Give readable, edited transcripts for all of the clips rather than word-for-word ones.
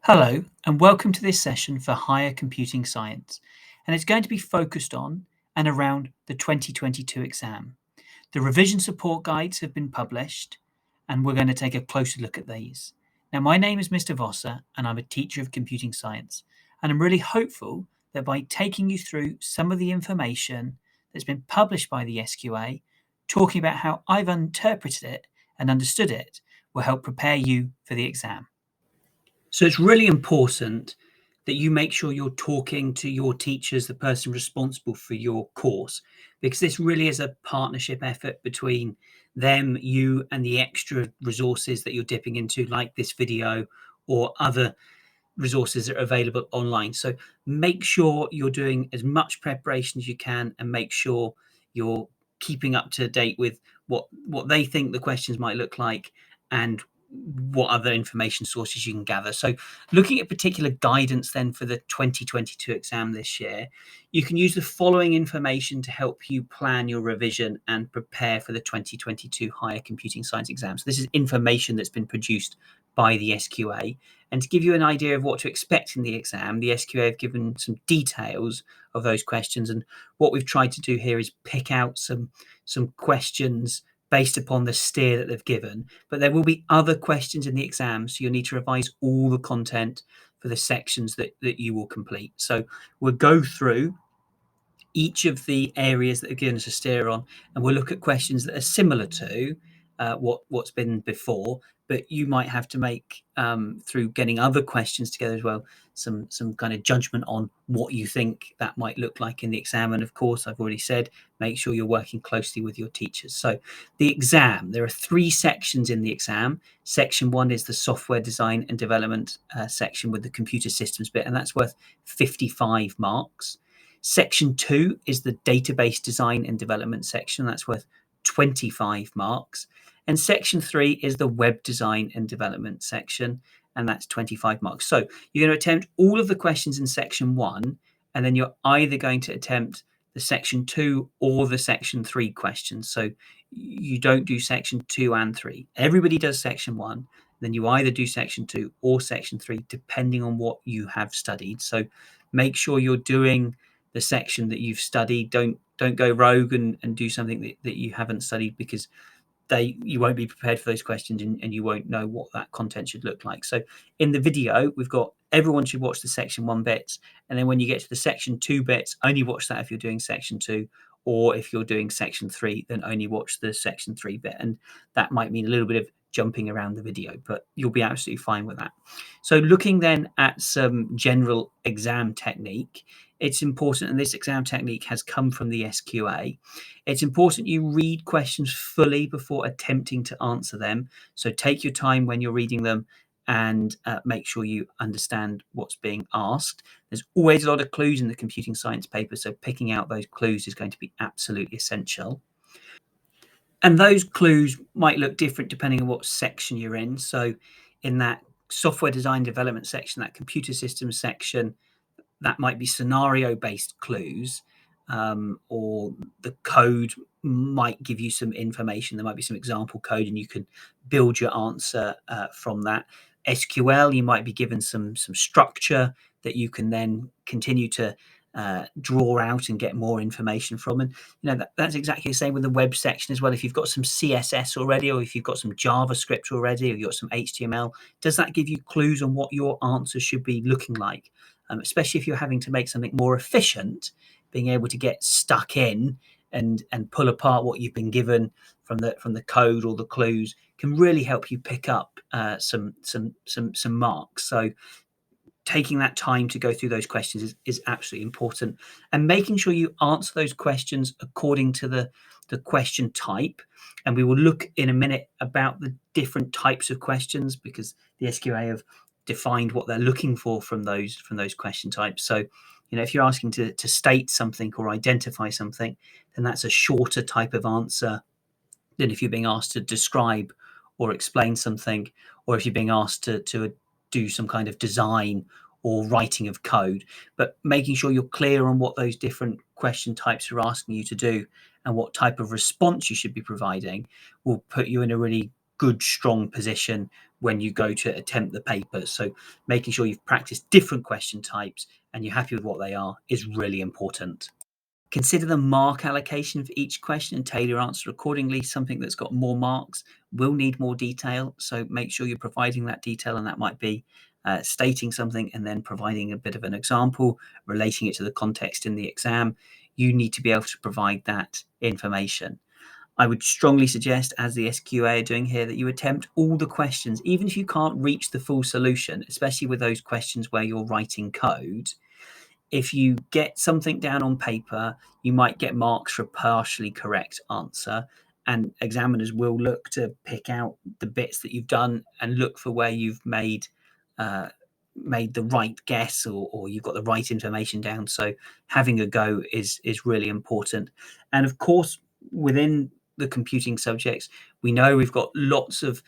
Hello, and welcome to this session for Higher Computing Science, and it's going to be focused on and around the 2022 exam. The revision support guides have been published, and we're going to take a closer look at these. Now, my name is Mr. Vosser, and I'm a teacher of computing science, and I'm really hopeful that by taking you through some of the information that's been published by the SQA, talking about how I've interpreted it and understood it, will help prepare you for the exam. So it's really important that you make sure you're talking to your teachers, the person responsible for your course, because this really is a partnership effort between them, you, and the extra resources that you're dipping into, like this video or other resources that are available online. So make sure you're doing as much preparation as you can and make sure you're keeping up to date with what they think the questions might look like and what other information sources you can gather. So looking at particular guidance then for the 2022 exam this year, you can use the following information to help you plan your revision and prepare for the 2022 Higher Computing Science exam. So this is information that's been produced by the SQA. And to give you an idea of what to expect in the exam, the SQA have given some details of those questions. And what we've tried to do here is pick out some questions based upon the steer that they've given. But there will be other questions in the exam, so you'll need to revise all the content for the sections that you will complete. So we'll go through each of the areas that are given us a steer on, and we'll look at questions that are similar to what's been before, but you might have to make, through getting other questions together as well, some kind of judgment on what you think that might look like in the exam. And of course, I've already said, make sure you're working closely with your teachers. So the exam, there are 3 sections in the exam. Section 1 is the software design and development section with the computer systems bit, and that's worth 55 marks. Section 2 is the database design and development section. That's worth 25 marks. And section 3 is the web design and development section, and that's 25 marks. So you're going to attempt all of the questions in section 1, and then you're either going to attempt the section 2 or the section 3 questions. So you don't do section 2 and 3. Everybody does section 1. Then you either do section 2 or section 3, depending on what you have studied. So make sure you're doing the section that you've studied. Don't go rogue and do something that you haven't studied, because you won't be prepared for those questions and you won't know what that content should look like. So in the video, we've got everyone should watch the section 1 bits, and then when you get to the section 2 bits, only watch that if you're doing section 2, or if you're doing section 3, then only watch the section 3 bit. And that might mean a little bit of jumping around the video, but you'll be absolutely fine with that. So looking then at some general exam technique, it's important, and this exam technique has come from the SQA, it's important you read questions fully before attempting to answer them. So take your time when you're reading them and make sure you understand what's being asked. There's always a lot of clues in the computing science paper, so picking out those clues is going to be absolutely essential. And those clues might look different depending on what section you're in. So in that software design development section, that computer systems section, that might be scenario-based clues, or the code might give you some information. There might be some example code, and you can build your answer from that. SQL, you might be given some structure that you can then continue to draw out and get more information from. And that's exactly the same with the web section as well. If you've got some CSS already, or if you've got some JavaScript already, or you've got some HTML, does that give you clues on what your answer should be looking like? Especially if you're having to make something more efficient, being able to get stuck in and pull apart what you've been given from the code or the clues can really help you pick up some marks. So taking that time to go through those questions is absolutely important, and making sure you answer those questions according to the question type. And we will look in a minute about the different types of questions, because the SQA have defined what they're looking for from those question types. So if you're asking to state something or identify something, then that's a shorter type of answer than if you're being asked to describe or explain something, or if you're being asked to do some kind of design or writing of code. But making sure you're clear on what those different question types are asking you to do and what type of response you should be providing will put you in a really good, strong position when you go to attempt the paper. So making sure you've practiced different question types and you're happy with what they are is really important. Consider the mark allocation for each question and tailor your answer accordingly. Something that's got more marks will need more detail, so make sure you're providing that detail, and that might be stating something and then providing a bit of an example, relating it to the context in the exam. You need to be able to provide that information. I would strongly suggest, as the SQA are doing here, that you attempt all the questions, even if you can't reach the full solution, especially with those questions where you're writing code. If you get something down on paper, you might get marks for a partially correct answer, and examiners will look to pick out the bits that you've done and look for where you've made the right guess, or you've got the right information down. So having a go is really important. And of course, within the computing subjects, we know we've got lots of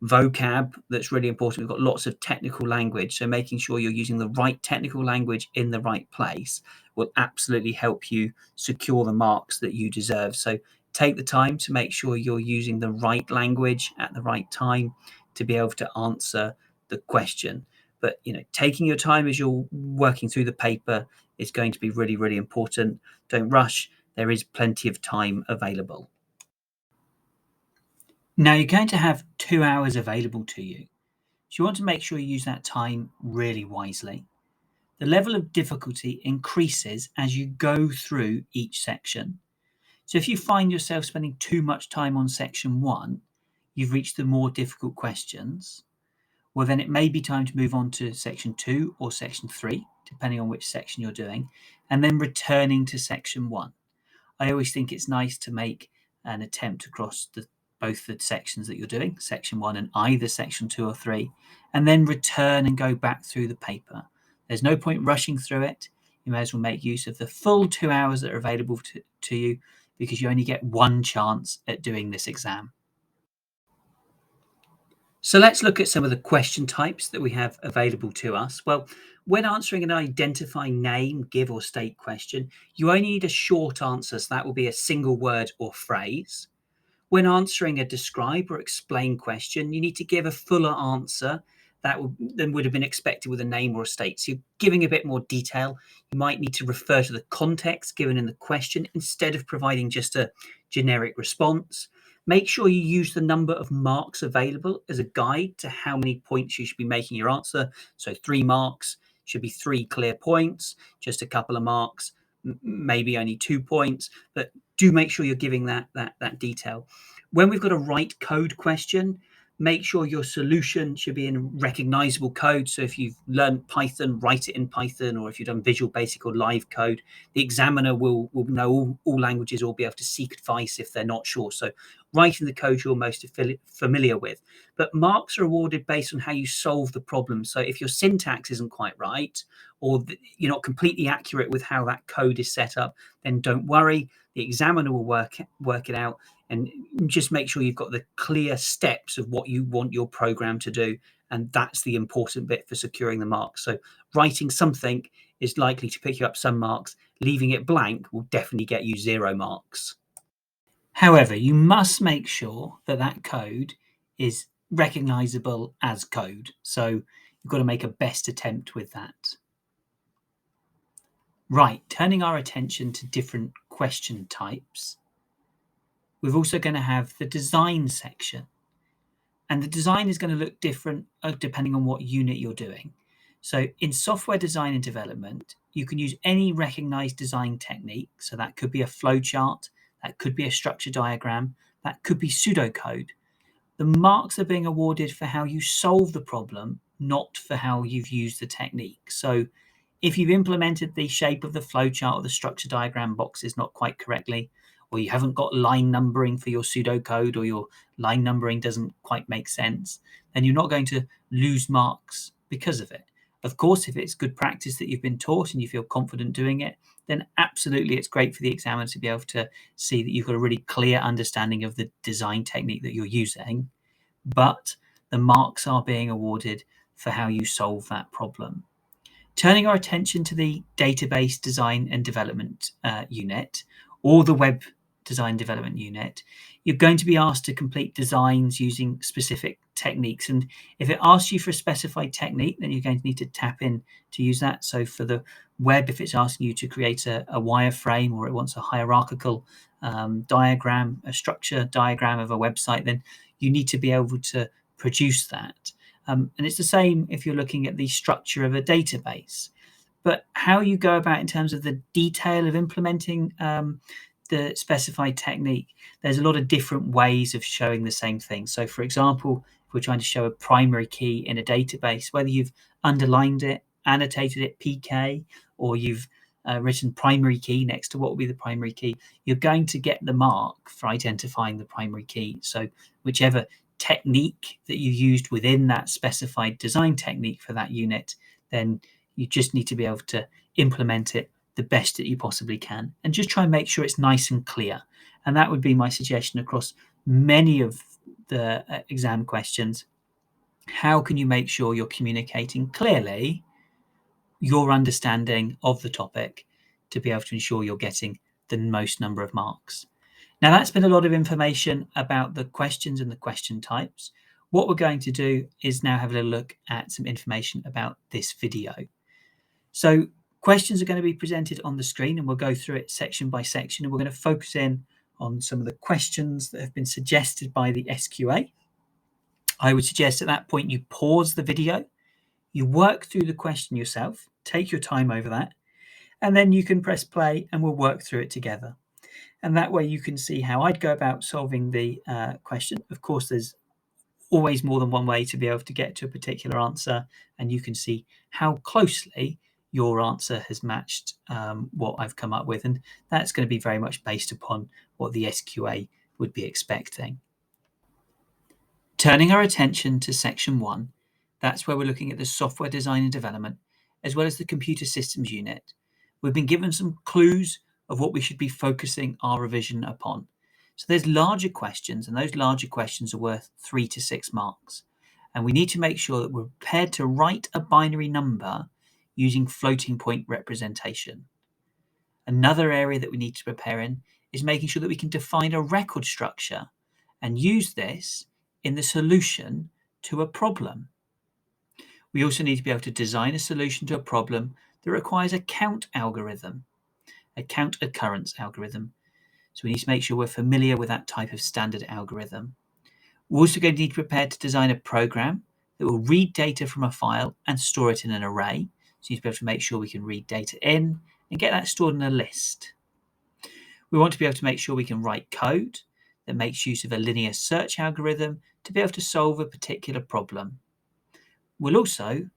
vocab that's really important. We've got lots of technical language, so making sure you're using the right technical language in the right place will absolutely help you secure the marks that you deserve. So take the time to make sure you're using the right language at the right time to be able to answer the question. But taking your time as you're working through the paper is going to be really, really important. Don't rush. There is plenty of time available. Now you're going to have 2 hours available to you. So you want to make sure you use that time really wisely. The level of difficulty increases as you go through each section. So if you find yourself spending too much time on section 1, you've reached the more difficult questions, well then it may be time to move on to section 2 or section 3, depending on which section you're doing, and then returning to section 1. I always think it's nice to make an attempt across both the sections that you're doing, section 1 and either section 2 or 3, and then return and go back through the paper. There's no point rushing through it. You may as well make use of the full 2 hours that are available to you, because you only get one chance at doing this exam. So let's look at some of the question types that we have available to us. Well, when answering an identify, name, give or state question, you only need a short answer, so that will be a single word or phrase. When answering a describe or explain question, you need to give a fuller answer than would have been expected with a name or a state. So you're giving a bit more detail. You might need to refer to the context given in the question instead of providing just a generic response. Make sure you use the number of marks available as a guide to how many points you should be making your answer. So 3 marks should be 3 clear points, just a couple of marks, maybe only 2 points, but do make sure you're giving that detail. When we've got a write code question, make sure your solution should be in recognizable code. So if you've learned Python, write it in Python, or if you've done Visual Basic or Live Code, the examiner will know all languages or be able to seek advice if they're not sure. So writing the code you're most familiar with. But marks are awarded based on how you solve the problem. So if your syntax isn't quite right, or you're not completely accurate with how that code is set up, then don't worry. The examiner will work it out, and just make sure you've got the clear steps of what you want your program to do. And that's the important bit for securing the marks. So writing something is likely to pick you up some marks. Leaving it blank will definitely get you 0 marks. However, you must make sure that code is recognizable as code. So you've got to make a best attempt with that. Right, turning our attention to different question types, we're also going to have the design section. And the design is going to look different depending on what unit you're doing. So in software design and development, you can use any recognized design technique. So that could be a flowchart, that could be a structure diagram, that could be pseudocode. The marks are being awarded for how you solve the problem, not for how you've used the technique. So if you've implemented the shape of the flowchart or the structure diagram boxes not quite correctly, or you haven't got line numbering for your pseudocode, or your line numbering doesn't quite make sense, then you're not going to lose marks because of it. Of course, if it's good practice that you've been taught and you feel confident doing it, then absolutely it's great for the examiner to be able to see that you've got a really clear understanding of the design technique that you're using. But the marks are being awarded for how you solve that problem. Turning our attention to the database design and development unit, or the web design development unit, you're going to be asked to complete designs using specific techniques. And if it asks you for a specified technique, then you're going to need to tap in to use that. So for the web, if it's asking you to create a wireframe, or it wants a hierarchical diagram, a structure diagram of a website, then you need to be able to produce that. And it's the same if you're looking at the structure of a database. But how you go about in terms of the detail of implementing the specified technique, there's a lot of different ways of showing the same thing. So for example, if we're trying to show a primary key in a database, whether you've underlined it, annotated it PK, or you've written primary key next to what will be the primary key, you're going to get the mark for identifying the primary key. So whichever technique that you used within that specified design technique for that unit, then you just need to be able to implement it the best that you possibly can, and just try and make sure it's nice and clear. And that would be my suggestion across many of the exam questions. How can you make sure you're communicating clearly your understanding of the topic to be able to ensure you're getting the most number of marks? Now, that's been a lot of information about the questions and the question types. What we're going to do is now have a look at some information about this video. So questions are going to be presented on the screen, and we'll go through it section by section, and we're going to focus in on some of the questions that have been suggested by the SQA. I would suggest at that point you pause the video, you work through the question yourself, take your time over that, and then you can press play and we'll work through it together. And that way you can see how I'd go about solving the question. Of course, there's always more than one way to be able to get to a particular answer, and you can see how closely your answer has matched what I've come up with, and that's going to be very much based upon what the SQA would be expecting. Turning our attention to section 1, that's where we're looking at the software design and development, as well as the computer systems unit. We've been given some clues of what we should be focusing our revision upon. So there's larger questions, and those larger questions are worth 3 to 6 marks. And we need to make sure that we're prepared to write a binary number using floating point representation. Another area that we need to prepare in is making sure that we can define a record structure and use this in the solution to a problem. We also need to be able to design a solution to a problem that requires a count algorithm, a count occurrence algorithm. So we need to make sure we're familiar with that type of standard algorithm. We're also going to need to prepare to design a program that will read data from a file and store it in an array. So you need to be able to make sure we can read data in and get that stored in a list. We want to be able to make sure we can write code that makes use of a linear search algorithm to be able to solve a particular problem. We'll also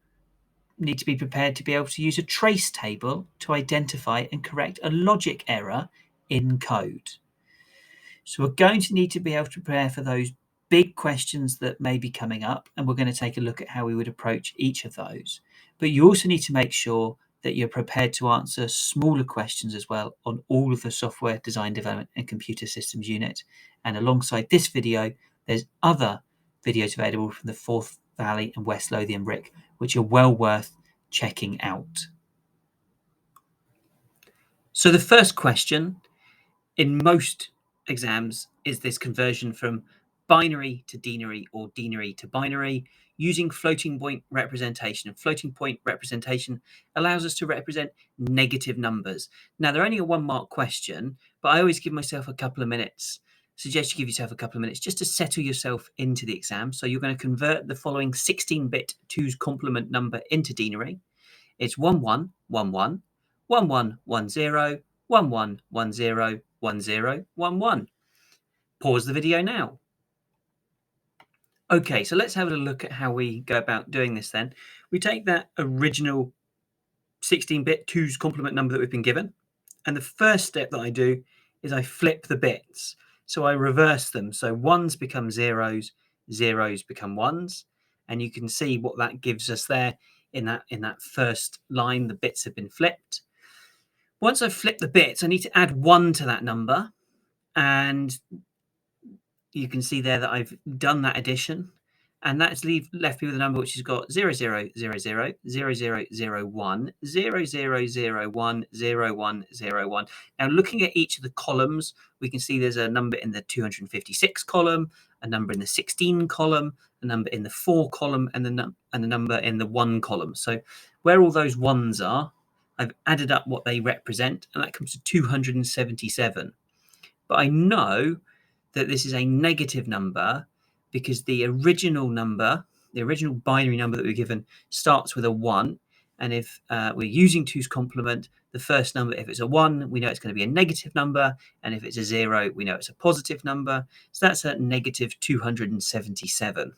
need to be prepared to be able to use a trace table to identify and correct a logic error in code. So we're going to need to be able to prepare for those big questions that may be coming up, and we're going to take a look at how we would approach each of those. But you also need to make sure that you're prepared to answer smaller questions as well on all of the software design, development and computer systems unit. And alongside this video, there's other videos available from the Forth Valley and West Lothian RIC, which are well worth checking out. So the first question in most exams is this conversion from binary to denary or denary to binary using floating point representation. And floating point representation allows us to represent negative numbers. Now, they're only a 1 mark question, but I always give myself a couple of minutes. Suggest you give yourself a couple of minutes just to settle yourself into the exam. So you're going to convert the following 16-bit 2's complement number into denary. It's 1111, 1110, 1110, 1011. Pause the video now. Okay, so let's have a look at how we go about doing this then. We take that original 16-bit 2's complement number that we've been given, and the first step that I do is I flip the bits. So I reverse them. So ones become zeros, zeros become ones, and you can see what that gives us there in that first line. The bits have been flipped. Once I've flipped the bits, I need to add 1 to that number, and you can see there that I've done that addition. And that's left me with a number which has got 0000, 0001, 0001, 0101. Now, looking at each of the columns, we can see there's a number in the 256 column, a number in the 16 column, a number in the 4 column, and a number in the 1 column. So where all those ones are, I've added up what they represent, and that comes to 277. But I know that this is a negative number because the original number, the original binary number that we're given, starts with a 1. And if we're using 2's complement, the first number, if it's a 1, we know it's going to be a negative number. And if it's a 0, we know it's a positive number. So that's a negative 277.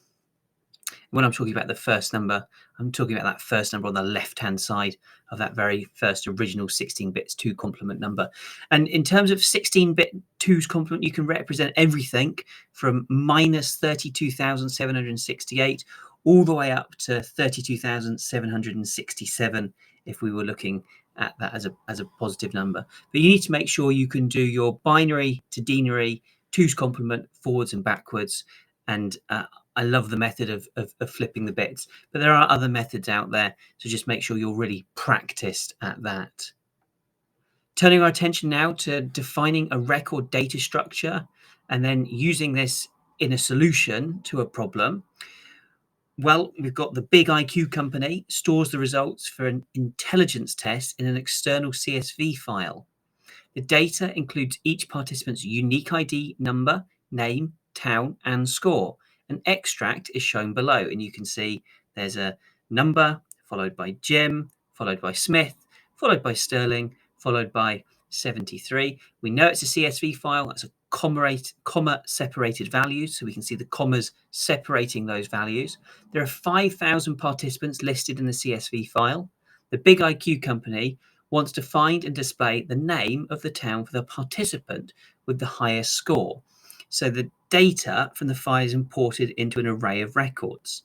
When I'm talking about the first number, I'm talking about that first number on the left-hand side of that very first original 16-bit 2 complement number. And in terms of 16-bit 2's complement, you can represent everything from minus 32,768 all the way up to 32,767 if we were looking at that as a positive number. But you need to make sure you can do your binary to denary 2's complement forwards and backwards. And I love the method of flipping the bits, but there are other methods out there, so just make sure you're really practiced at that. Turning our attention now to defining a record data structure and then using this in a solution to a problem. Well, we've got the big IQ company stores the results for an intelligence test in an external CSV file. The data includes each participant's unique ID number, name, town, and score. An extract is shown below, and you can see there's a number followed by Jim, followed by Smith, followed by Sterling, followed by 73. We know it's a CSV file. That's a comma separated values, so we can see the commas separating those values. There are 5,000 participants listed in the CSV file. The big IQ company wants to find and display the name of the town for the participant with the highest score. So the data from the file is imported into an array of records.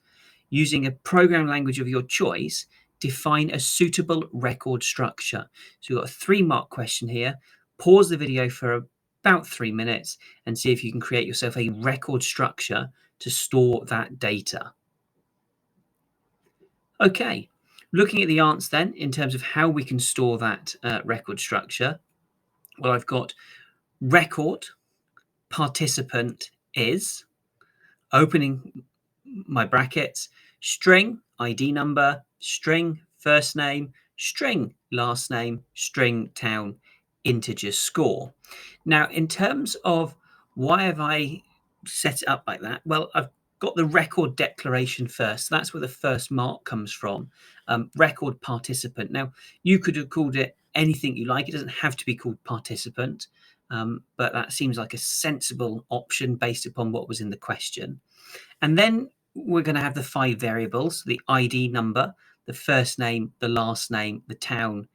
Using a programming language of your choice, define a suitable record structure. So we've got a 3-mark question here. Pause the video for about 3 minutes and see if you can create yourself a record structure to store that data. Okay, looking at the answer then in terms of how we can store that record structure. Well, I've got record participant is, opening my brackets, string ID number, string first name, string last name, string town, integer score. Now, in terms of why have I set it up like that? Well, I've got the record declaration first. So that's where the first mark comes from. Record participant. Now, you could have called it anything you like. It doesn't have to be called participant. But that seems like a sensible option based upon what was in the question. And then we're going to have the 5 variables, the ID number, the first name, the last name, the town,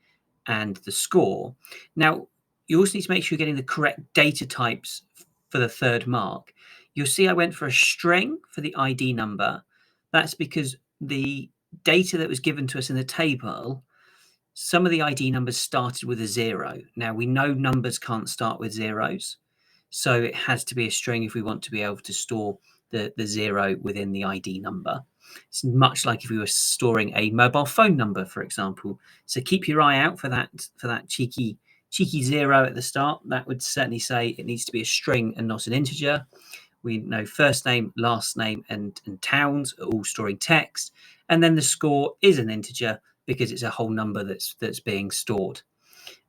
and the score. Now, you also need to make sure you're getting the correct data types for the 3rd mark. You'll see I went for a string for the ID number. That's because the data that was given to us in the table, some of the ID numbers started with a 0. Now, we know numbers can't start with zeros, so it has to be a string if we want to be able to store the 0 within the ID number. It's much like if we were storing a mobile phone number, for example. So keep your eye out for that cheeky 0 at the start. That would certainly say it needs to be a string and not an integer. We know first name, last name, and towns are all storing text. And then the score is an integer because it's a whole number that's being stored.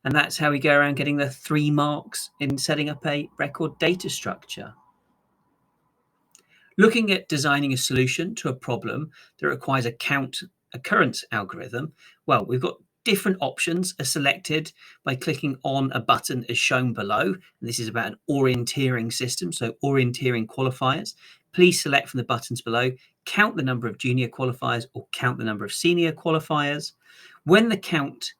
And that's how we go around getting the 3 marks in setting up a record data structure. Looking at designing a solution to a problem that requires a count occurrence algorithm, well, we've got different options are selected by clicking on a button as shown below. And this is about an orienteering system, so orienteering qualifiers. Please select from the buttons below, count the number of junior qualifiers or count the number of senior qualifiers. When the count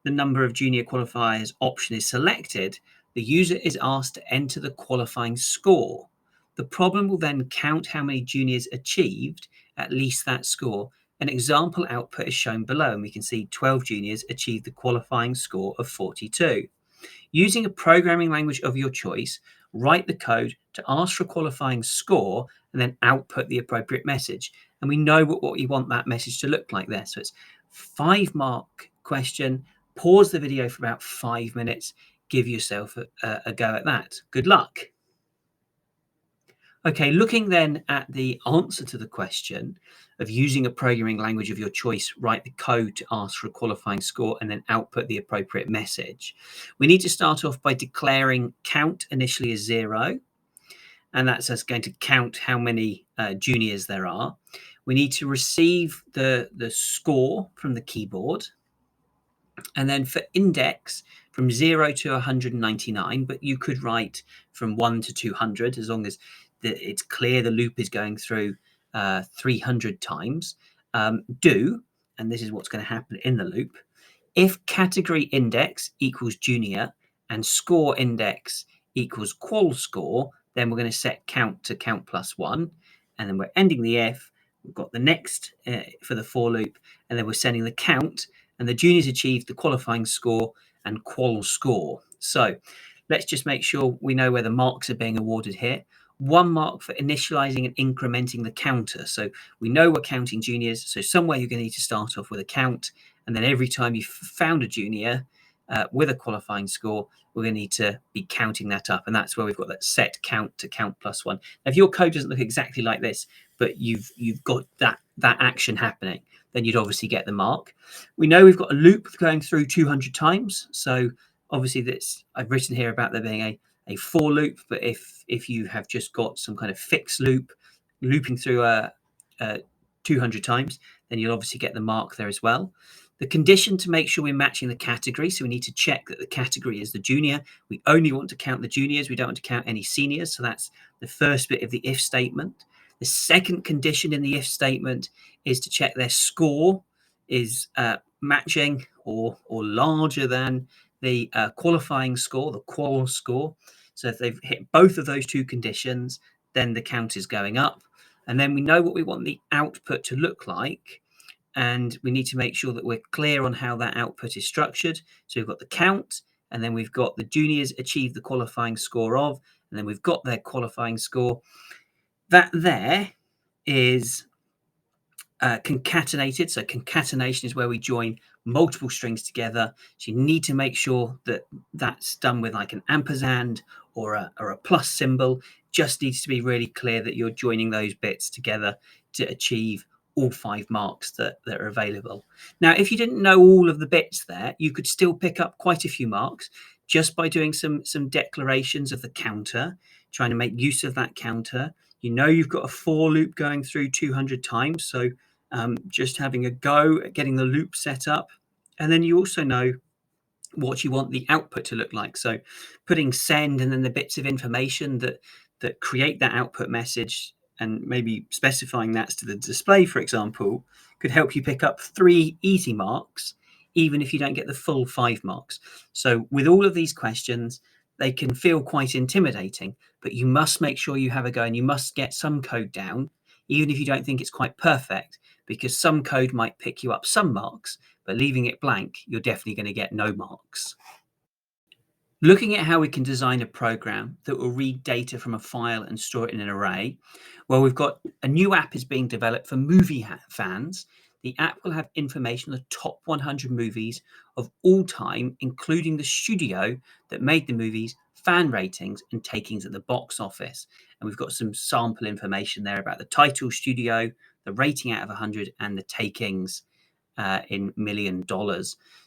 the number of junior qualifiers option is selected, the user is asked to enter the qualifying score. The problem will then count how many juniors achieved at least that score. An example output is shown below, and we can see 12 juniors achieved the qualifying score of 42. Using a programming language of your choice, write the code to ask for a qualifying score, and then output the appropriate message. And we know what we want that message to look like there. So it's 5-mark question, pause the video for about 5 minutes, give yourself a go at that. Good luck. Okay, looking then at the answer to the question of using a programming language of your choice, write the code to ask for a qualifying score and then output the appropriate message. We need to start off by declaring count initially as 0, and that's us going to count how many juniors there are. We need to receive the score from the keyboard, and then for index from 0 to 199, but you could write from 1 to 200 as long as it's clear the loop is going through 300 times. Do, and this is what's going to happen in the loop, if category index equals junior and score index equals qual score, then we're going to set count to count plus 1, and then we're ending the if. We've got the next for the for loop, and then we're sending the count, and the juniors achieved the qualifying score and qual score. So let's just make sure we know where the marks are being awarded here. 1 mark for initializing and incrementing the counter. So we know we're counting juniors, so somewhere you're going to need to start off with a count, and then every time you've found a junior with a qualifying score, we're going to need to be counting that up, and that's where we've got that set count to count plus 1. Now, if your code doesn't look exactly like this, but you've got that action happening, then you'd obviously get the mark. We know we've got a loop going through 200 times, so obviously that's, I've written here about there being a for loop, but if you have just got some kind of fixed loop looping through 200 times, then you'll obviously get the mark there as well. The condition to make sure we're matching the category, so we need to check that the category is the junior. We only want to count the juniors, we don't want to count any seniors, so that's the first bit of the if statement. The second condition in the if statement is to check their score is matching or larger than the qualifying score, the qual score. So if they've hit both of those two conditions, then the count is going up. And then we know what we want the output to look like, and we need to make sure that we're clear on how that output is structured. So we've got the count, and then we've got the juniors achieve the qualifying score of, and then we've got their qualifying score. That there is concatenated. So concatenation is where we join multiple strings together. So you need to make sure that that's done with like an ampersand or a plus symbol. Just needs to be really clear that you're joining those bits together to achieve all 5 marks that are available. Now, if you didn't know all of the bits there, you could still pick up quite a few marks just by doing some declarations of the counter, trying to make use of that counter. You know you've got a for loop going through 200 times, so just having a go at getting the loop set up. And then you also know what you want the output to look like. So putting send and then the bits of information that create that output message, and maybe specifying that to the display, for example, could help you pick up 3 easy marks, even if you don't get the full 5 marks. So with all of these questions, they can feel quite intimidating, but you must make sure you have a go, and you must get some code down, even if you don't think it's quite perfect, because some code might pick you up some marks, but leaving it blank, you're definitely going to get no marks. Looking at how we can design a program that will read data from a file and store it in an array, well, we've got a new app is being developed for movie fans. The app will have information on the top 100 movies of all time, including the studio that made the movies, fan ratings, and takings at the box office. And we've got some sample information there about the title, studio, the rating out of 100, and the takings in $1 million.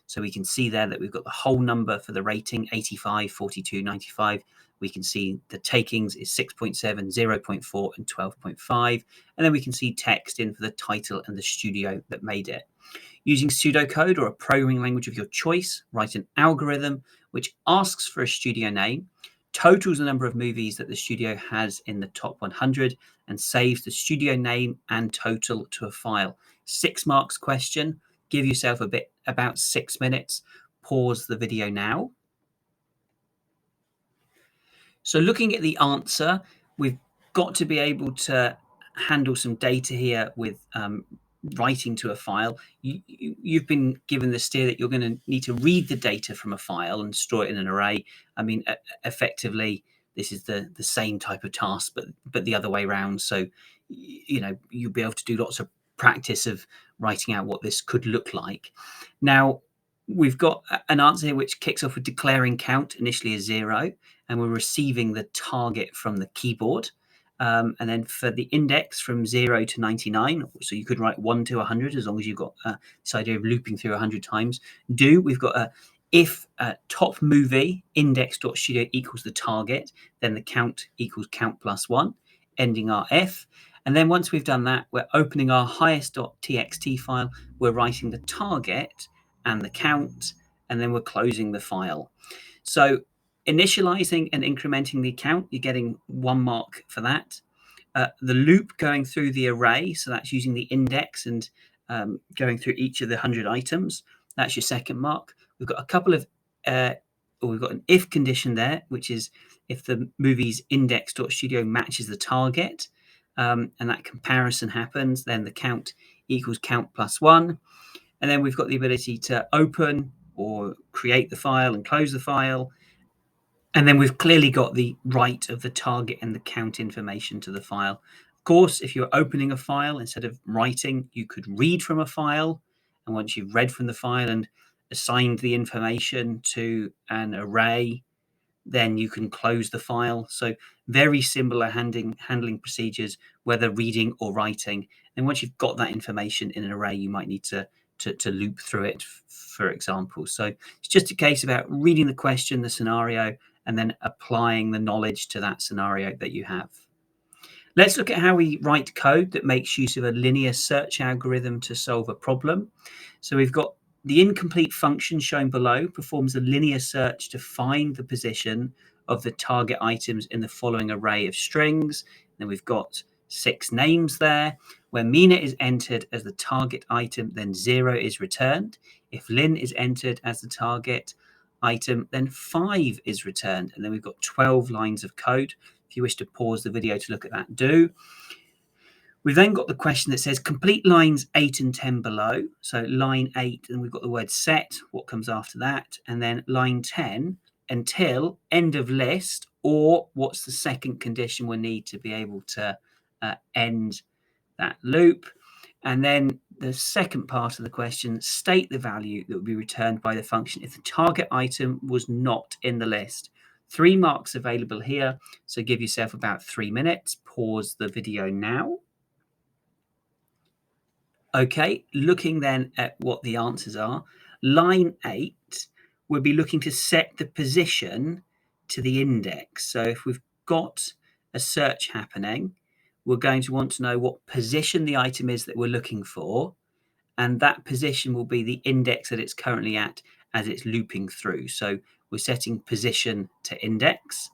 So we can see there that we've got the whole number for the rating, 85, 42, 95. We can see the takings is 6.7, 0.4, and 12.5. And then we can see text in for the title and the studio that made it. Using pseudocode or a programming language of your choice, write an algorithm which asks for a studio name, totals the number of movies that the studio has in the top 100, and saves the studio name and total to a file. 6 marks question. Give yourself about 6 minutes. Pause the video now. So looking at the answer, we've got to be able to handle some data here with writing to a file. You've been given the steer that you're going to need to read the data from a file and store it in an array. I mean, effectively, this is the same type of task, but the other way around. So, you'll be able to do lots of practice of writing out what this could look like. Now, we've got an answer here which kicks off with declaring count initially as 0, and we're receiving the target from the keyboard. And then for the index from 0 to 99, so you could write 1 to 100 as long as you've got this idea of looping through 100 times. We've got a if top movie index.studio equals the target, then the count equals count plus 1, ending our if. And then once we've done that, we're opening our highest.txt file, we're writing the target and the count, and then we're closing the file. So initializing and incrementing the count, you're getting 1 mark for that. The loop going through the array, so that's using the index and going through each of the 100 items, that's your 2nd mark. We've got a couple of, we've got an if condition there, which is if the movie's index.studio matches the target, and that comparison happens, then the count equals count plus 1. And then we've got the ability to open or create the file and close the file. And then we've clearly got the write of the target and the count information to the file. Of course, if you're opening a file instead of writing, you could read from a file. And once you've read from the file and assigned the information to an array, then you can close the file. So very similar handling procedures, whether reading or writing. And once you've got that information in an array, you might need to loop through it, for example. So it's just a case about reading the question, the scenario, and then applying the knowledge to that scenario that you have. Let's look at how we write code that makes use of a linear search algorithm to solve a problem. So we've got the incomplete function shown below performs a linear search to find the position of the target items in the following array of strings. Then we've got 6 names there. Where Mina is entered as the target item, then 0 is returned. If Lynn is entered as the target item, then 5 is returned. And then we've got 12 lines of code. If you wish to pause the video to look at that, do. We've then got the question that says complete lines 8 and 10 below. So line 8, and we've got the word set, what comes after that, and then line 10 until end of list, or what's the second condition we need to be able to end that loop. And then the second part of the question, state the value that would be returned by the function if the target item was not in the list. 3 marks available here, so give yourself about 3 minutes. Pause the video now. Okay, looking then at what the answers are. Line 8, we'll be looking to set the position to the index. So if we've got a search happening, we're going to want to know what position the item is that we're looking for, and that position will be the index that it's currently at as it's looping through. So we're setting position to index.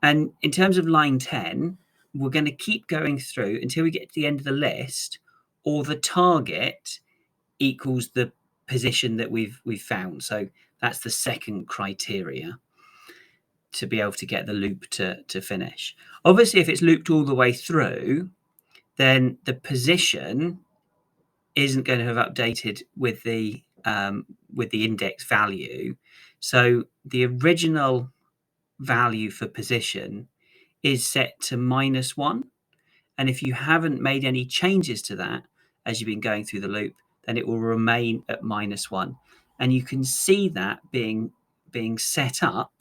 And in terms of line 10, we're going to keep going through until we get to the end of the list, or the target equals the position that we've found. So that's the second criteria to be able to get the loop to finish. Obviously, if it's looped all the way through, then the position isn't going to have updated with the index value. So the original value for position is set to -1. And if you haven't made any changes to that as you've been going through the loop, then it will remain at -1. And you can see that being set up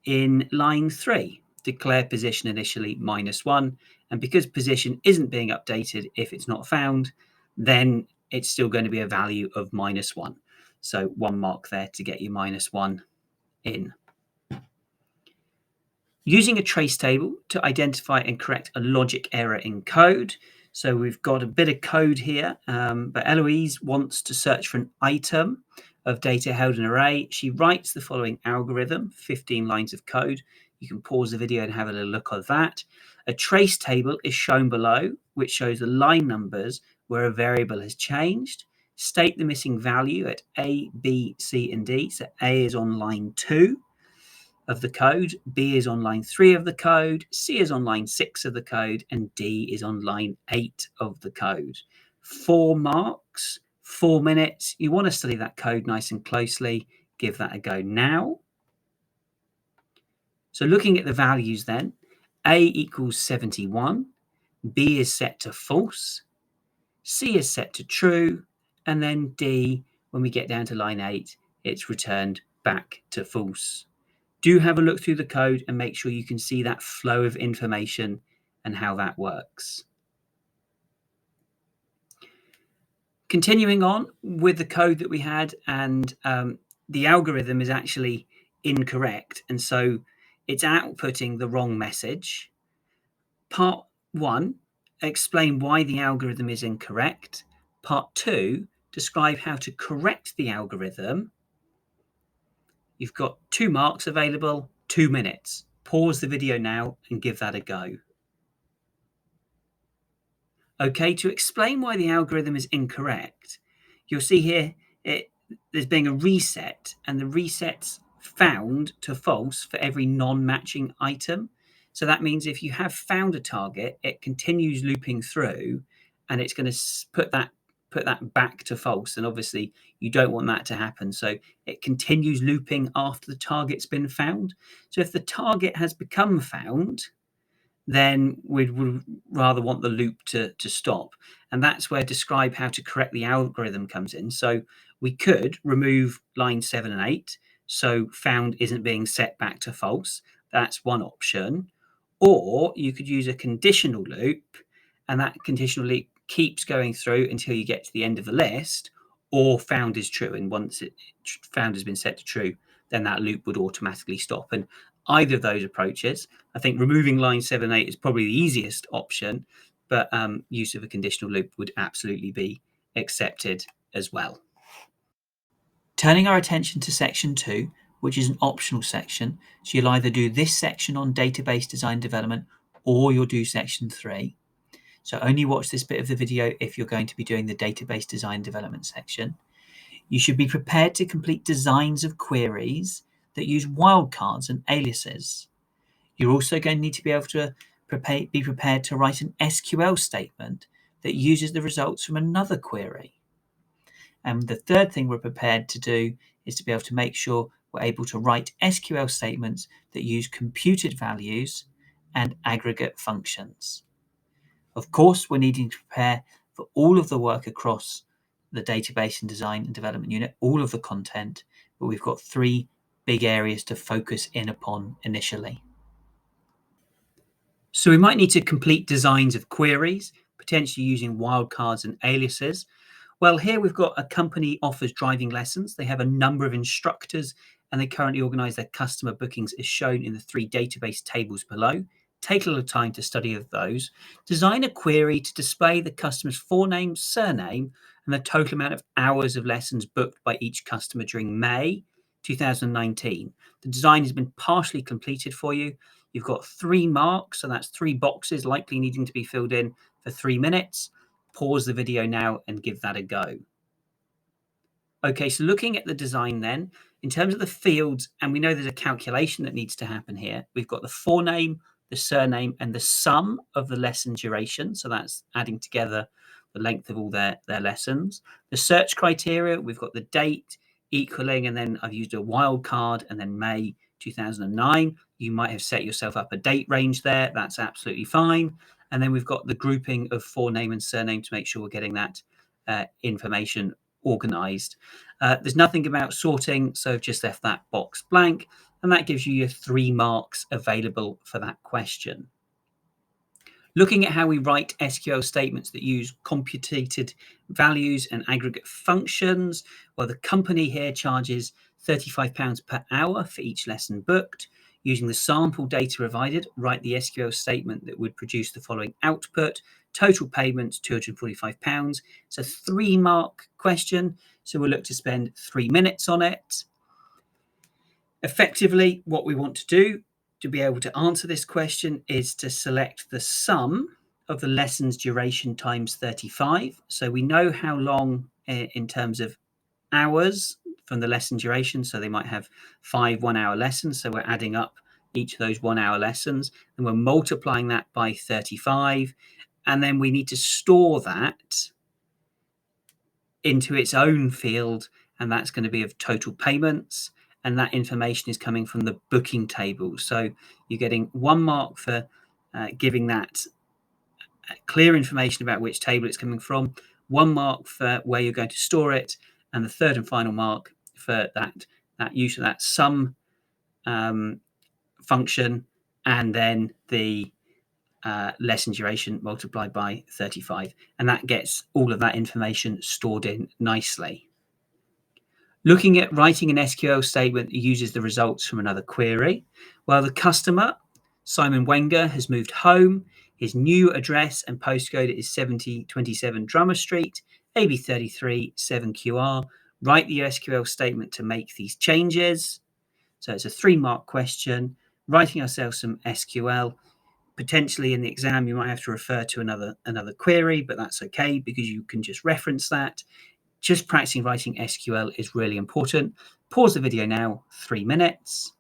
in line 3. Declare position initially -1. And because position isn't being updated if it's not found, then it's still going to be a value of -1. So 1 mark there to get you -1 in. Using a trace table to identify and correct a logic error in code. So we've got a bit of code here, but Eloise wants to search for an item of data held in an array. She writes the following algorithm, 15 lines of code. You can pause the video and have a little look at that. A trace table is shown below, which shows the line numbers where a variable has changed. State the missing value at A, B, C, and D. So A is on line 2 of the code, B is on line 3 of the code, C is on line 6 of the code, and D is on line 8 of the code. 4 marks, 4 minutes. You want to study that code nice and closely. Give that a go now. So looking at the values then, A equals 71, B is set to false, C is set to true, and then D, when we get down to line 8, it's returned back to false. Do have a look through the code and make sure you can see that flow of information and how that works. Continuing on with the code that we had, and the algorithm is actually incorrect, and so it's outputting the wrong message. Part 1, explain why the algorithm is incorrect. Part 2, describe how to correct the algorithm. You've got 2 marks available, 2 minutes. Pause the video now and give that a go. Okay, to explain why the algorithm is incorrect, you'll see here there's being a reset, and the reset's found to false for every non-matching item. So that means if you have found a target, it continues looping through, and it's going to put that back to false. And obviously, you don't want that to happen. So it continues looping after the target's been found. So if the target has become found, then we would rather want the loop to stop. And that's where describe how to correct the algorithm comes in. So we could remove line 7 and 8. So found isn't being set back to false. That's one option. Or you could use a conditional loop, and that conditional loop keeps going through until you get to the end of the list, or found is true. And once found has been set to true, then that loop would automatically stop. And either of those approaches, I think removing line 7 and 8 is probably the easiest option, but use of a conditional loop would absolutely be accepted as well. Turning our attention to section 2, which is an optional section. So you'll either do this section on database design development, or you'll do section 3. So only watch this bit of the video if you're going to be doing the database design development section. You should be prepared to complete designs of queries that use wildcards and aliases. You're also going to need to be able to be prepared to write an SQL statement that uses the results from another query. And the third thing we're prepared to do is to be able to make sure we're able to write SQL statements that use computed values and aggregate functions. Of course, we're needing to prepare for all of the work across the database and design and development unit, all of the content, but we've got 3 big areas to focus in upon initially. So we might need to complete designs of queries, potentially using wildcards and aliases. Well, here we've got a company offers driving lessons. They have a number of instructors, and they currently organize their customer bookings as shown in the 3 database tables below. Take a little time to study those. Design a query to display the customer's forename, surname, and the total amount of hours of lessons booked by each customer during May 2019. The design has been partially completed for you. You've got 3 marks, so that's 3 boxes likely needing to be filled in for 3 minutes. Pause the video now and give that a go. Okay, so looking at the design then, in terms of the fields, and we know there's a calculation that needs to happen here. We've got the forename, the surname, and the sum of the lesson duration. So that's adding together the length of all their lessons. The search criteria, we've got the date equaling, and then I've used a wildcard, and then May 2009. You might have set yourself up a date range there. That's absolutely fine. And then we've got the grouping of forename and surname to make sure we're getting that information organized. There's nothing about sorting, so I've just left that box blank, and that gives you your 3 marks available for that question. Looking at how we write SQL statements that use computed values and aggregate functions, well, the company here charges £35 per hour for each lesson booked. Using the sample data provided, write the SQL statement that would produce the following output. Total payment, £245. It's a 3-mark question, so we'll look to spend 3 minutes on it. Effectively, what we want to do to be able to answer this question is to select the sum of the lesson's duration times 35. So we know how long in terms of hours from the lesson duration. So they might have 5 1-hour lessons. So we're adding up each of those 1-hour lessons, and we're multiplying that by 35. And then we need to store that into its own field, and that's going to be of total payments. and that information is coming from the booking table. So you're getting 1 mark for giving that clear information about which table it's coming from, 1 mark for where you're going to store it, and the third and final mark for that use of that sum function, and then the lesson duration multiplied by 35. And that gets all of that information stored in nicely. Looking at writing an SQL statement that uses the results from another query. Well, the customer, Simon Wenger, has moved home. His new address and postcode is 7027 Drummer Street, AB33 7QR. Write the SQL statement to make these changes. So it's a 3-mark question. Writing ourselves some SQL. Potentially in the exam, you might have to refer to another query, but that's okay because you can just reference that. Just practicing writing SQL is really important. Pause the video now, 3 minutes.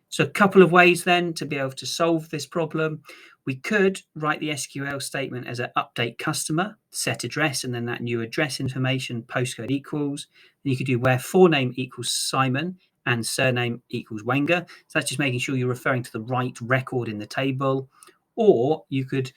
So a couple of ways then to be able to solve this problem. We could write the SQL statement as an update customer, set address, and then that new address information, postcode equals. And you could do where forename equals Simon and surname equals Wenger. So that's just making sure you're referring to the right record in the table. Or you could,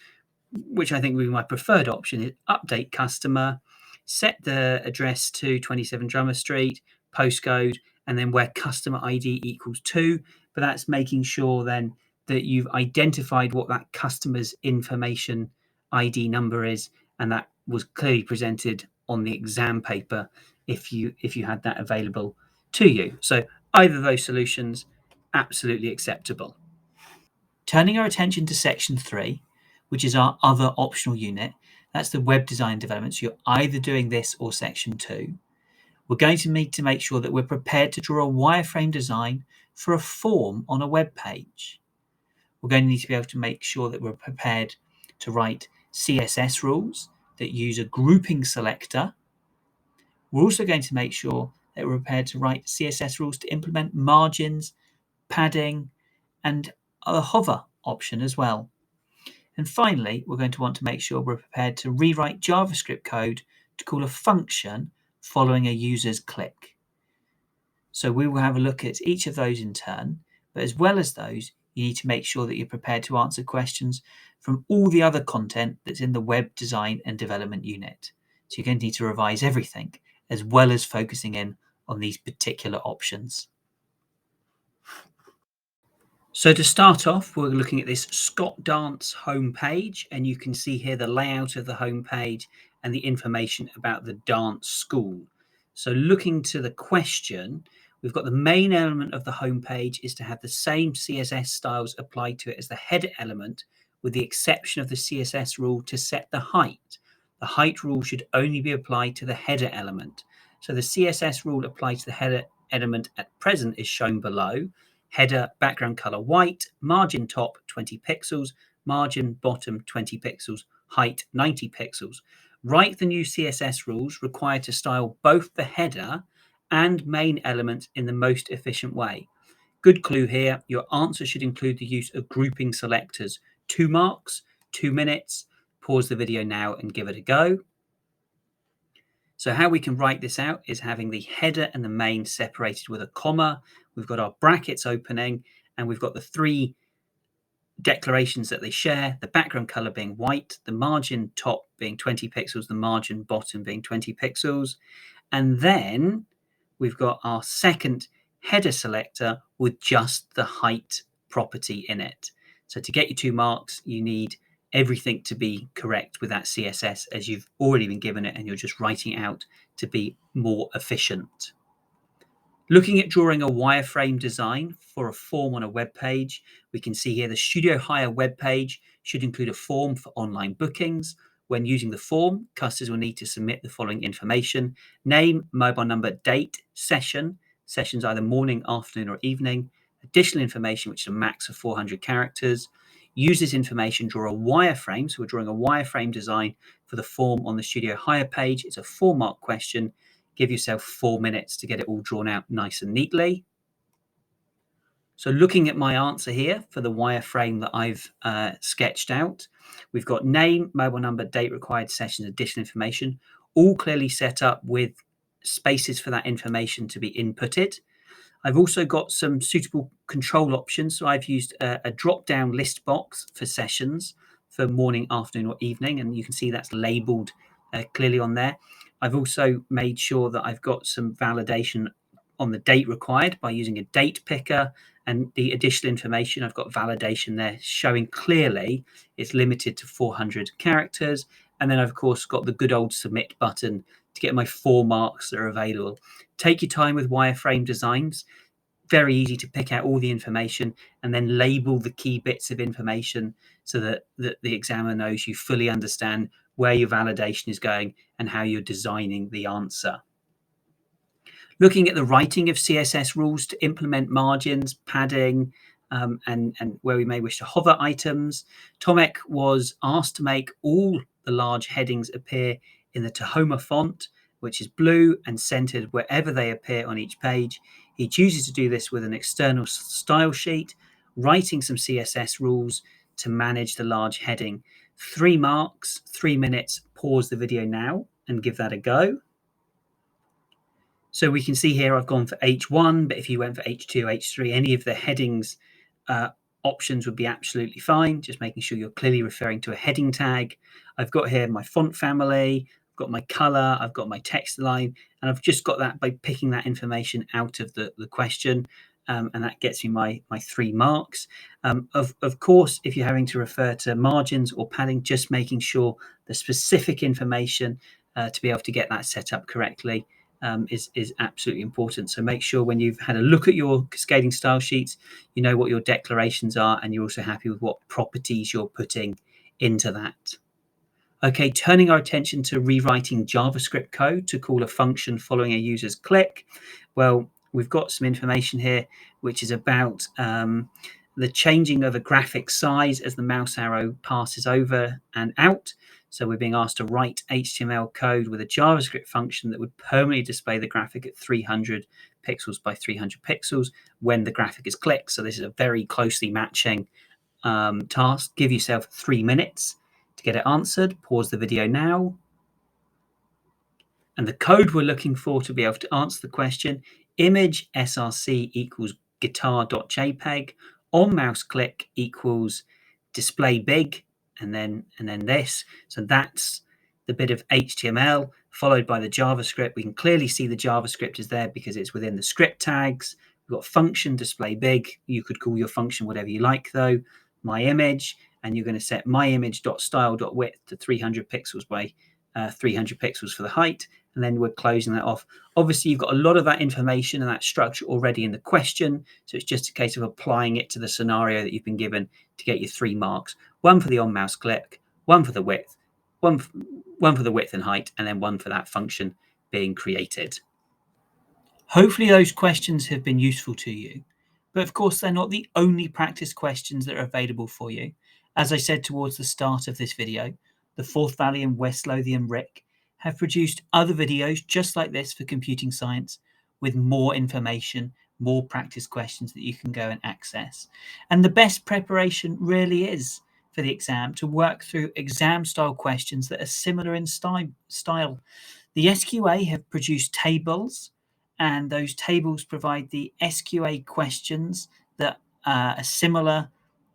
which I think would be my preferred option, is update customer, set the address to 27 Drummer Street, postcode, and then where customer ID equals 2. But that's making sure then that you've identified what that customer's information ID number is, and that was clearly presented on the exam paper if you had that available to you. So either of those solutions, absolutely acceptable. Turning our attention to section 3, which is our other optional unit, that's the web design development. So you're either doing this or section 2. We're going to need to make sure that we're prepared to draw a wireframe design for a form on a web page. We're going to need to be able to make sure that we're prepared to write CSS rules that use a grouping selector. We're also going to make sure that we're prepared to write CSS rules to implement margins, padding, and a hover option as well. And finally, we're going to want to make sure we're prepared to rewrite JavaScript code to call a function following a user's click. So we will have a look at each of those in turn, but as well as those, you need to make sure that you're prepared to answer questions from all the other content that's in the web design and development unit. So you're going to need to revise everything, as well as focusing in on these particular options. So to start off, we're looking at this Scott Dance homepage, and you can see here the layout of the homepage and the information about the dance school. So looking to the question, we've got the main element of the homepage is to have the same CSS styles applied to it as the header element, with the exception of the CSS rule to set the height. The height rule should only be applied to the header element. So the CSS rule applied to the header element at present is shown below. Header background color white, margin top 20 pixels, margin bottom 20 pixels, height 90 pixels. Write the new CSS rules required to style both the header and main element in the most efficient way. Good clue here, your answer should include the use of grouping selectors. 2 marks, 2 minutes. Pause the video now and give it a go. So how we can write this out is having the header and the main separated with a comma. We've got our brackets opening, and we've got the 3 declarations that they share, the background color being white, the margin top being 20 pixels, the margin bottom being 20 pixels. And then we've got our second header selector with just the height property in it. So to get you 2 marks, you need everything to be correct with that CSS as you've already been given it, and you're just writing it out to be more efficient. Looking at drawing a wireframe design for a form on a web page, we can see here the Studio Hire web page should include a form for online bookings. When using the form, customers will need to submit the following information: name, mobile number, date, session, sessions either morning, afternoon, or evening, additional information, which is a max of 400 characters. Use this information, draw a wireframe. So we're drawing a wireframe design for the form on the Studio Hire page. It's a 4-mark question. Give yourself 4 minutes to get it all drawn out nice and neatly. So looking at my answer here for the wireframe that I've sketched out, we've got name, mobile number, date required, session, additional information, all clearly set up with spaces for that information to be inputted. I've also got some suitable control options. So I've used a drop-down list box for sessions for morning, afternoon, or evening, and you can see that's labeled clearly on there. I've also made sure that I've got some validation on the date required by using a date picker, and the additional information, I've got validation there showing clearly it's limited to 400 characters. And then I've of course got the good old submit button to get my 4 marks that are available. Take your time with wireframe designs. Very easy to pick out all the information and then label the key bits of information so that the examiner knows you fully understand where your validation is going and how you're designing the answer. Looking at the writing of CSS rules to implement margins, padding, and where we may wish to hover items. Tomek was asked to make all the large headings appear in the Tahoma font, which is blue and centered wherever they appear on each page. He chooses to do this with an external style sheet, writing some CSS rules to manage the large heading. 3 marks, 3 minutes. Pause the video now and give that a go. So we can see here I've gone for H1, but if you went for H2, H3, any of the headings options would be absolutely fine, just making sure you're clearly referring to a heading tag. I've got here my font family, I've got my color, I've got my text line, and I've just got that by picking that information out of the question, and that gets me my 3 marks. Of course, if you're having to refer to margins or padding, just making sure the specific information to be able to get that set up correctly is absolutely important. So make sure when you've had a look at your cascading style sheets, you know what your declarations are, and you're also happy with what properties you're putting into that. Okay, turning our attention to rewriting JavaScript code to call a function following a user's click. Well, we've got some information here which is about the changing of a graphic size as the mouse arrow passes over and out. So we're being asked to write HTML code with a JavaScript function that would permanently display the graphic at 300 pixels by 300 pixels when the graphic is clicked. So this is a very closely matching task. Give yourself 3 minutes to get it answered. Pause the video now. And the code we're looking for to be able to answer the question, image src equals guitar.jpg, on mouse click equals display big, and then this. So that's the bit of HTML followed by the JavaScript. We can clearly see the JavaScript is there because it's within the script tags. We've got function display big. You could call your function whatever you like though. My image, and you're going to set my image.style.width to 300 pixels by 300 pixels for the height, and then we're closing that off. Obviously, you've got a lot of that information and that structure already in the question, so it's just a case of applying it to the scenario that you've been given to get your 3 marks. 1 for the on mouse click, 1 for the width, one for the width and height, and then 1 for that function being created. Hopefully those questions have been useful to you, but of course they're not the only practice questions that are available for you. As I said towards the start of this video, the Forth Valley and West Lothian RIC have produced other videos just like this for computing science with more information, more practice questions that you can go and access. And the best preparation really is for the exam to work through exam style questions that are similar in style. The SQA have produced tables, and those tables provide the SQA questions that are similar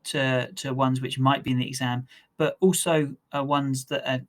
to ones which might be in the exam, but also ones that are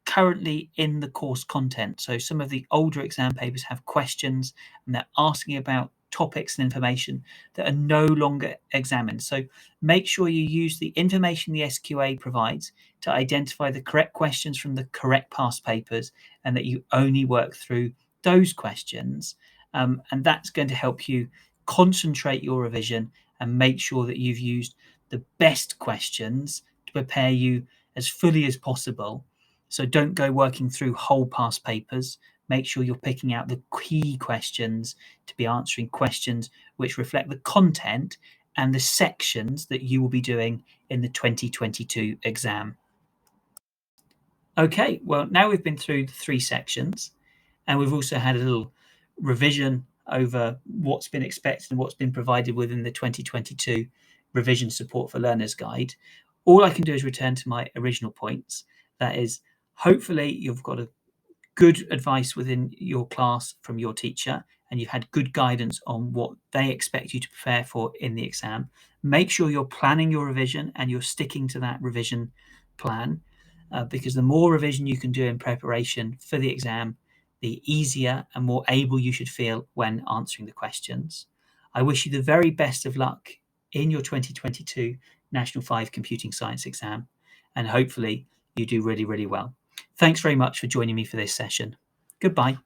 currently in the course content. So some of the older exam papers have questions and they're asking about topics and information that are no longer examined. So make sure you use the information the SQA provides to identify the correct questions from the correct past papers, and that you only work through those questions. And that's going to help you concentrate your revision and make sure that you've used the best questions to prepare you as fully as possible. So don't go working through whole past papers. Make sure you're picking out the key questions to be answering questions which reflect the content and the sections that you will be doing in the 2022 exam. Okay, well, now we've been through the 3 sections, and we've also had a little revision over what's been expected and what's been provided within the 2022 Revision Support for Learners Guide. All I can do is return to my original points. That is, hopefully you've got a good advice within your class from your teacher, and you've had good guidance on what they expect you to prepare for in the exam, make sure you're planning your revision and you're sticking to that revision plan, because the more revision you can do in preparation for the exam, the easier and more able you should feel when answering the questions. I wish you the very best of luck in your 2022 National 5 Computing Science exam, and hopefully you do really, really well. Thanks very much for joining me for this session. Goodbye.